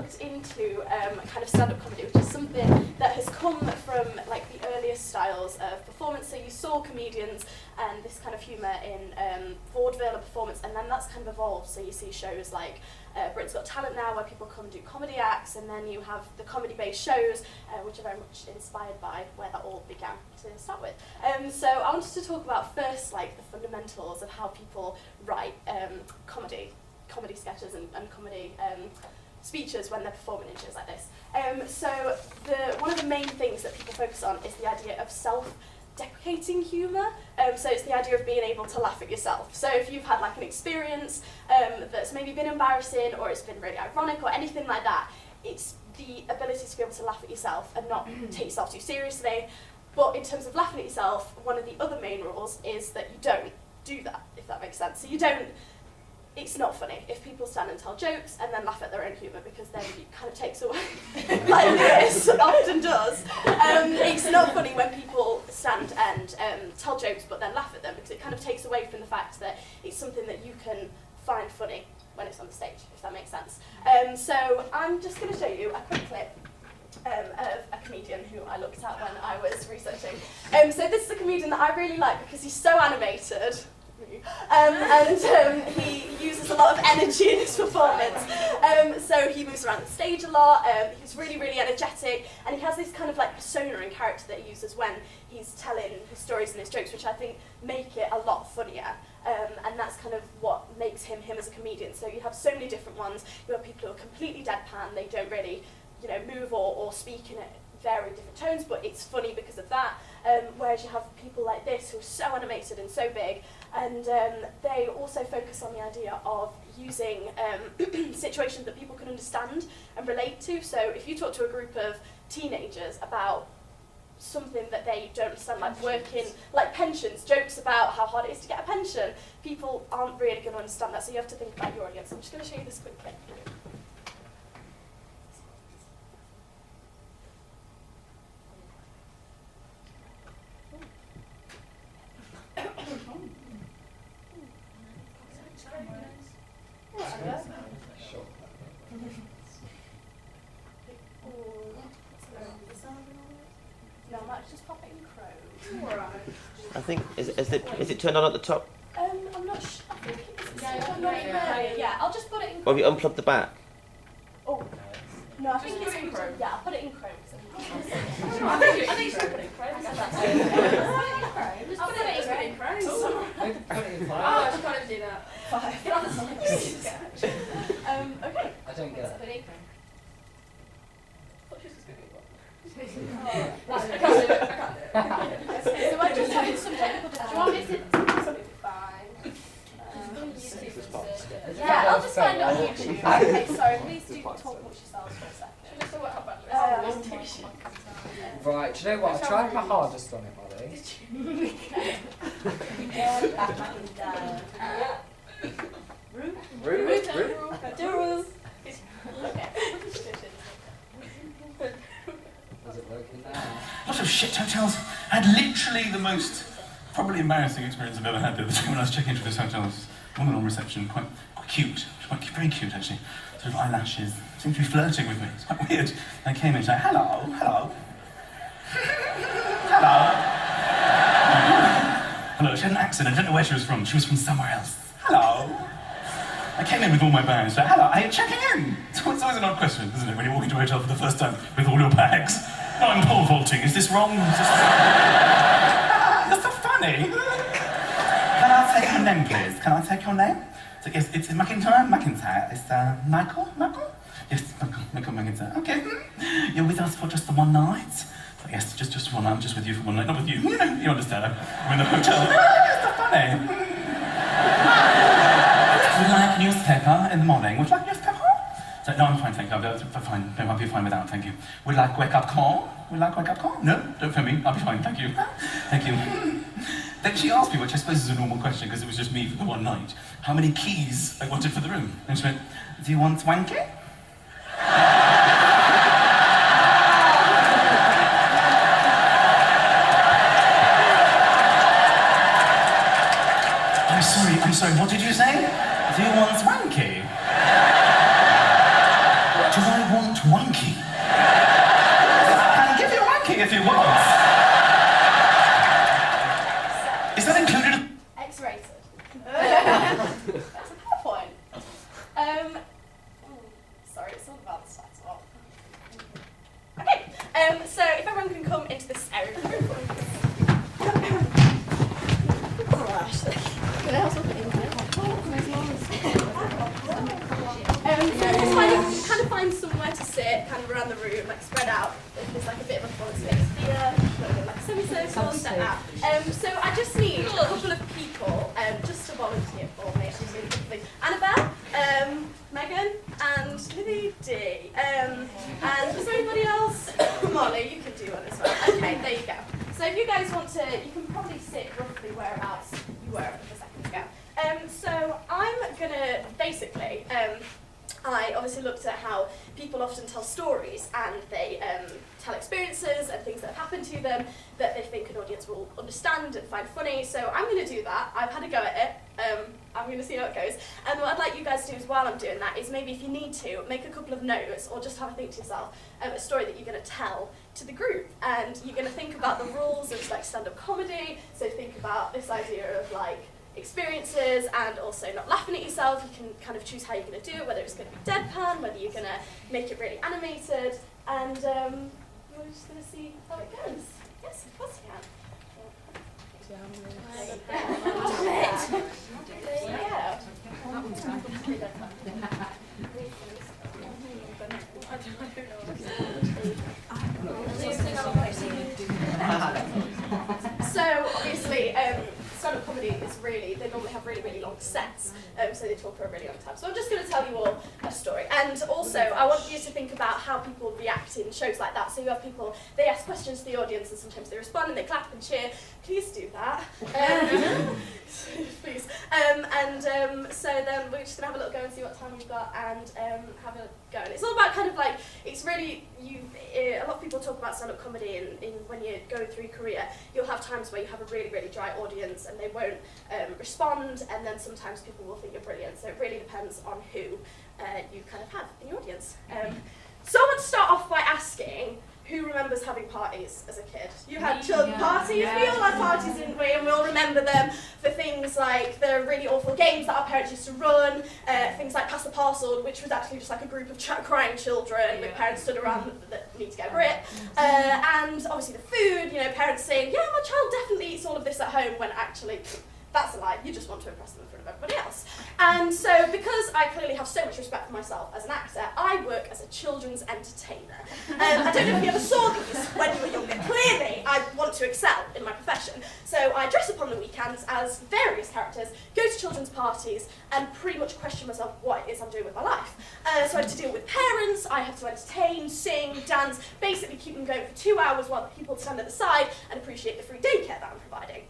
looked into kind of stand-up comedy, which is something that has come from like the earliest styles of performance. So you saw comedians and this kind of humour in vaudeville and performance, and then that's kind of evolved. So you see shows like Britain's Got Talent now, where people come and do comedy acts, and then you have the comedy-based shows, which are very much inspired by where that all began to start with. So I wanted to talk about first, like, the fundamentals of how people write comedy sketches and comedy speeches when they're performing in shows like this. So one of the main things that people focus on is the idea of self-deprecating humour. So it's the idea of being able to laugh at yourself. So if you've had like an experience that's maybe been embarrassing, or it's been really ironic, or anything like that, it's the ability to be able to laugh at yourself and not take yourself too seriously. But in terms of laughing at yourself, one of the other main rules is that you don't do that, if that makes sense. So you don't, it's not funny if people stand and tell jokes and then laugh at their own humour, because then it kind of takes away, like this often does. It's not funny when people stand and tell jokes but then laugh at them, because it kind of takes away from the fact that it's something that you can find funny when it's on the stage, if that makes sense. So I'm just going to show you a quick clip of a comedian who I looked at when I was researching. So this is a comedian that I really like because he's so animated. And he uses a lot of energy in his performance. So he moves around the stage a lot, he's really, really energetic, and he has this kind of like persona and character that he uses when he's telling his stories and his jokes, which I think make it a lot funnier. And that's kind of what makes him as a comedian. So you have so many different ones. You have people who are completely deadpan, they don't really, you know, move or speak in very different tones, but it's funny because of that. Whereas you have people like this who are so animated and so big, and they also focus on the idea of using situations that people can understand and relate to. So if you talk to a group of teenagers about something that they don't understand, like working, like pensions, jokes about how hard it is to get a pension, people aren't really going to understand that, so you have to think about your audience. I'm just going to show you this quick clip. No, I might just pop it in Chrome. Alright. I think, is it turned on at the top? I'm not sure. I think it's yeah, I'll just put it in Chrome. Or have you unplugged the back? Oh. No, I think it's in Chrome. Yeah, I'll put it in Chrome. I think you should put it in Chrome. Just put it in Chrome. Oh, I just can't even do that. 5. Get on the side. Okay. I don't get it. Put it in Chrome. I can't do it. So I just have some technical difficulties. Do you want me to? Absolutely fine. Yeah, I'll just find it on YouTube. Okay, sorry, please do talk amongst yourselves for a second. Right, do you know what? I tried my hardest on it, Molly. Is it working now? Lots of shit hotels. I had literally the most probably embarrassing experience I've ever had the other day when I was checking into this hotel. This woman on reception, quite cute, very cute actually. Sort of eyelashes, seemed to be flirting with me. It's quite weird. I came in and said, hello. Hello, she had an accent, I don't know where she was from. She was from somewhere else. Hello. I came in with all my bags, so hello, are you checking in? It's always an odd question, isn't it, when you walk into a hotel for the first time with all your bags? No, I'm pole vaulting, is this wrong? That's so funny. Can I take your name, please? Can I take your name? So yes, it's McIntyre. It's Michael? Yes, Michael McIntyre. Okay. You're with us for just the one night? So yes, just one night. I'm just with you for one night. Not with you. You understand. I'm in the hotel. It's so funny. Would you like a newspaper in the morning? Would you like a newspaper? So, no, I'm fine, thank you. I'll be fine without, thank you. Would you like wake-up call? No, don't phone me. I'll be fine, thank you. Thank you. Then she asked me, which I suppose is a normal question because it was just me for the one night, how many keys I wanted for the room. And she went, do you want wanky? I'm sorry, what did you say? Do you want wanky? Do I want it's fine. You can kind of find somewhere to sit, kind of around the room, like spread out. If there's like a bit of a performance space here, like a semicircle, step out. So I just need a couple of people just to volunteer for me. Annabelle, Megan, and Lily D. And is there anybody else? Molly, you can do one as well. Okay, there you go. So if you guys want to, you can probably sit roughly whereabouts you were a couple of seconds ago. So I'm gonna basically, I obviously looked at how people often tell stories and they tell experiences and things that have happened to them that they think an audience will understand and find funny. So I'm going to do that. I've had a go at it. I'm going to see how it goes. And what I'd like you guys to do as while I'm doing that is maybe if you need to, make a couple of notes or just have a think to yourself a story that you're going to tell to the group. And you're going to think about the rules of like stand-up comedy. So think about this idea of like experiences and also not laughing at yourself. You can kind of choose how you're going to do it, whether it's going to be deadpan, whether you're going to make it really animated, and we're just going to see how it goes. Yes, of course you can. So obviously, stand-up comedy is really, they normally have really, really long sets, so they talk for a really long time. So I'm just going to tell you all a story. And also, I want you to think about how people react in shows like that. So you have people, they ask questions to the audience, and sometimes they respond and they clap and cheer. Please do that. Please. So then we're just going to have a little go and see what time we've got and have a go. And it's all about kind of like, it's really, a lot of people talk about stand-up comedy in when you're going through your career, you'll have times where you have a really, really dry audience and they won't respond, and then sometimes people will think you're brilliant. So it really depends on who you kind of have in your audience. So I want to start off by asking, who remembers having parties as a kid? You had children parties, we all had parties, didn't we? And we all remember them for things like the really awful games that our parents used to run, things like Pass the Parcel, which was actually just like a group of crying children with parents stood around that need to get a grip. And obviously the food, you know, parents saying, yeah, my child definitely eats all of this at home, when actually, that's a lie, you just want to impress them in front of everybody else. And so, because I clearly have so much respect for myself as an actor, I work as a children's entertainer. I don't know if you ever saw these when you were younger. Clearly, I want to excel in my profession. So I dress up on the weekends as various characters, go to children's parties, and pretty much question myself what it is I'm doing with my life. So I have to deal with parents, I have to entertain, sing, dance, basically keep them going for 2 hours while the people stand at the side and appreciate the free daycare that I'm providing.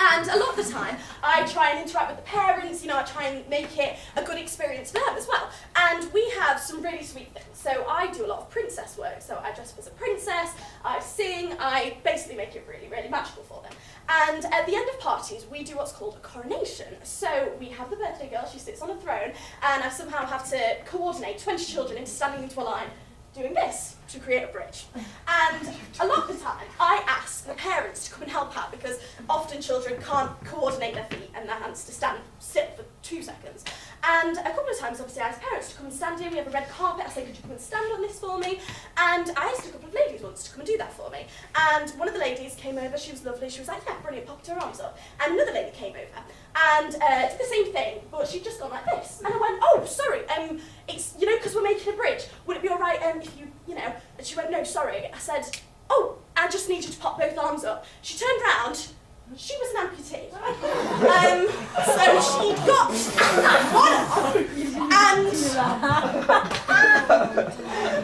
And a lot of the time, I try and interact with the parents, you know, I try and make it a good experience for them as well. And we have some really sweet things. So I do a lot of princess work. So I dress up as a princess, I sing, I basically make it really, really magical for them. And at the end of parties, we do what's called a coronation. So we have the birthday girl, she sits on a throne, and I somehow have to coordinate 20 children into standing into a line doing this to create a bridge. And a lot of the time, I ask the parents to come and help out because often children can't coordinate their feet and their hands to stand still for 2 seconds. And a couple of times, obviously, I asked parents to come and stand here. We have a red carpet. I said, could you come and stand on this for me? And I asked a couple of ladies once to come and do that for me. And one of the ladies came over. She was lovely. She was like, yeah, brilliant, popped her arms up. And another lady came over and did the same thing, but she'd just gone like this. And I went, oh, sorry, it's, you know, because we're making a bridge. Would it be all right if you know? And she went, no, sorry. I said, oh, I just need you to pop both arms up. She turned round. She was an amputee. So she got one arm and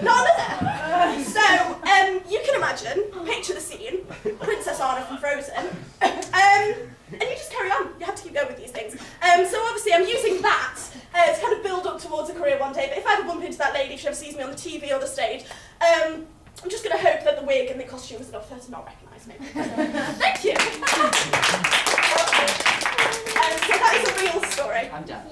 not another. So you can imagine, picture the scene, Princess Anna from Frozen, and you just carry on. You have to keep going with these things. So obviously I'm using that to kind of build up towards a career one day, but if I ever bump into that lady, if she ever sees me on the TV or the stage, I'm just going to hope that the wig and the costume is enough for her to not recognise me. Thank you. So that is a real story. I'm done.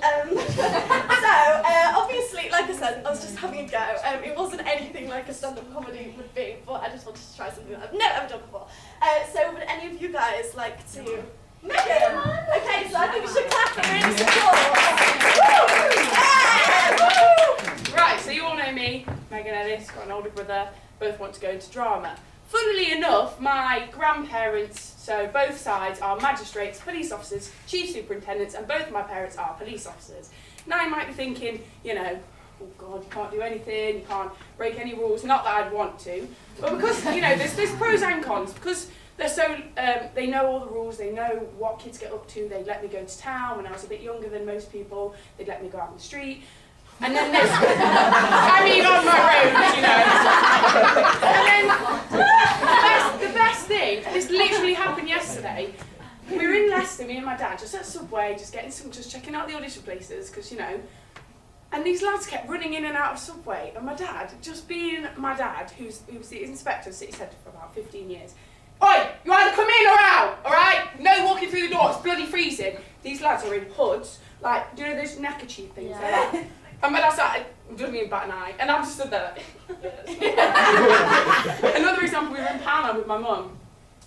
Obviously, like I said, I was just having a go. It wasn't anything like a stand-up comedy would be, but I just wanted to try something that I've never ever done before. So would any of you guys like to... Megan! Okay, so I think we should clap for really support. Right, so you all know me, Megan Ellis, got an older brother, both want to go into drama. Funnily enough, my grandparents, so both sides, are magistrates, police officers, chief superintendents, and both of my parents are police officers. Now you might be thinking, you know, oh God, you can't do anything, you can't break any rules. Not that I'd want to, but because, you know, there's pros and cons. Because they're so, they know all the rules, they know what kids get up to. They'd let me go to town when I was a bit younger than most people. They'd let me go out on the street. And then there's, I mean, on my road, you know. And then the best thing, this literally happened yesterday. We were in Leicester, me and my dad, just at Subway, just checking out the audition places, because, you know. And these lads kept running in and out of Subway, and my dad, just being my dad, who was the inspector of City Centre for about 15 years. Oi, you either come in or out, alright? No walking through the door, it's bloody freezing. These lads are in hoods, like, do you know those neckerchief things? Yeah. Like, and my dad started, doesn't even bat an eye, and I'm just stood there like, yes. Another example, we were in Panama with my mum.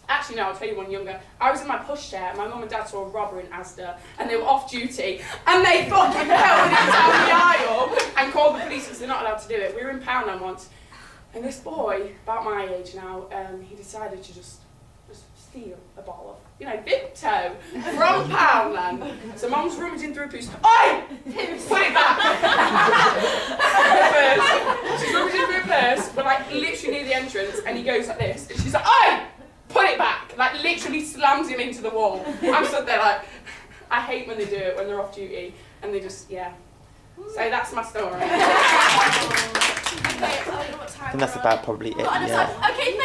Actually, no, I'll tell you one younger. I was in my pushchair, and my mum and dad saw a robber in Asda, and they were off duty, and they fucking pelted him down the aisle and called the police because they're not allowed to do it. We were in Poundland once, and this boy, about my age now, he decided to just steal a bottle of, you know, Vimto from Poundland. So Mum's rummaging through a purse. Oi! Put it back! Purse. She's rummaging through a purse, but like literally near the entrance, and he goes like this, and she's like, oi! Put it back! Like literally slams him into the wall. I'm stood there like, I hate when they do it when they're off duty, and they just, yeah. So that's my story. Okay, I don't know what time And that's we're about on. probably it. We've got enough Yeah. time. Okay,